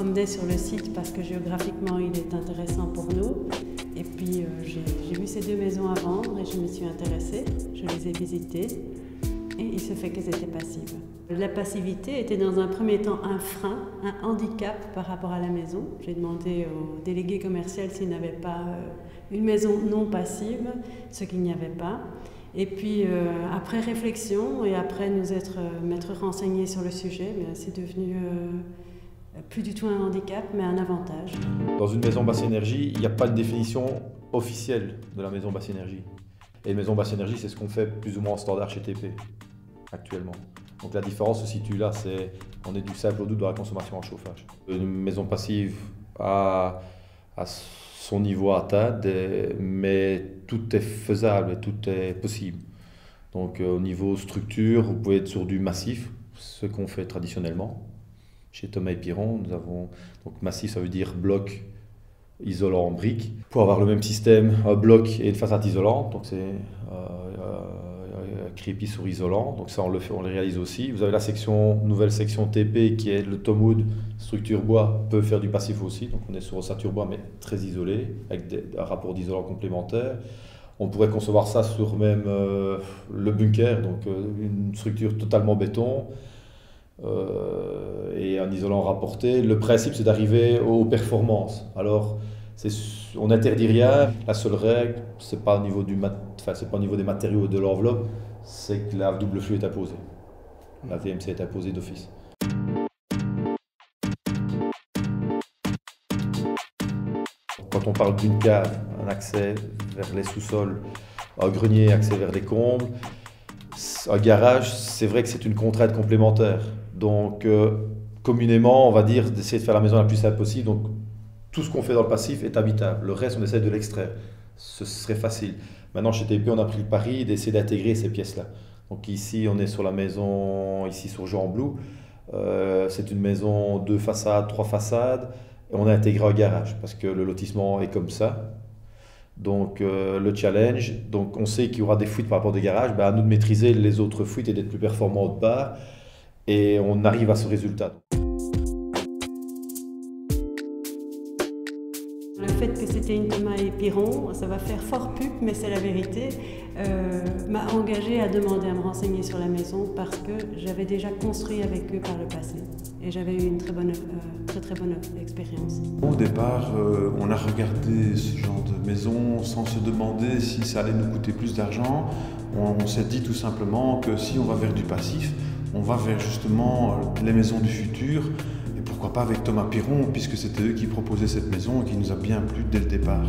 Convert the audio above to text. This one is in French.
promenait sur le site parce que géographiquement il est intéressant pour nous. Et puis j'ai vu ces deux maisons à vendre et je me suis intéressée, je les ai visitées et il se fait qu'elles étaient passives. La passivité était dans un premier temps un frein, un handicap par rapport à la maison. J'ai demandé au délégué commercial s'il n'avait pas une maison non passive, ce qu'il n'y avait pas. Et puis après réflexion et après m'être renseignée sur le sujet, c'est devenu plus du tout un handicap mais un avantage. Dans une maison basse énergie, il n'y a pas de définition officielle de la maison basse énergie. Et une maison basse énergie, c'est ce qu'on fait plus ou moins en standard chez TP actuellement. Donc la différence se situe là, on est du simple au double dans la consommation en chauffage. Une maison passive a son niveau atteint, mais tout est faisable et tout est possible. Donc au niveau structure, vous pouvez être sur du massif, ce qu'on fait traditionnellement. Chez Thomas et Piron, nous avons donc massif, ça veut dire bloc isolant en briques. Pour avoir le même système, un bloc et une façade isolante, donc c'est crépi sur isolant, donc ça on le réalise aussi. Vous avez la nouvelle section TP qui est le Tomwood, structure bois, peut faire du passif aussi, donc on est sur ossature bois mais très isolé, avec un rapport d'isolant complémentaire. On pourrait concevoir ça sur même le bunker, donc une structure totalement béton et un isolant rapporté. Le principe c'est d'arriver aux performances. Alors on n'interdit rien, la seule règle c'est pas au niveau des matériaux et de l'enveloppe, c'est que la double flux est imposée. La VMC est imposée d'office. Quand on parle d'une cave, un accès vers les sous-sols, un grenier, accès vers des combles, un garage, c'est vrai que c'est une contrainte complémentaire. Donc communément, on va dire d'essayer de faire la maison la plus simple possible. Donc tout ce qu'on fait dans le passif est habitable. Le reste, on essaie de l'extraire. Ce serait facile. Maintenant, chez TP, on a pris le pari d'essayer d'intégrer ces pièces-là. Donc ici, on est sur la maison, ici sur Jean Blou. C'est une maison 2 façades, 3 façades. Et on a intégré un garage parce que le lotissement est comme ça. Donc le challenge, donc on sait qu'il y aura des fuites par rapport aux garages. À nous de maîtriser les autres fuites et d'être plus performants autre part. Et on arrive à ce résultat. Le fait que c'était une Thomas et Piron, ça va faire fort pub, mais c'est la vérité, m'a engagée à demander à me renseigner sur la maison parce que j'avais déjà construit avec eux par le passé et j'avais eu une très bonne expérience. Au départ, on a regardé ce genre de maison sans se demander si ça allait nous coûter plus d'argent. On s'est dit tout simplement que si on va vers du passif, on va vers justement les maisons du futur. Pourquoi pas avec Thomas Piron, puisque c'était eux qui proposaient cette maison et qui nous a bien plu dès le départ.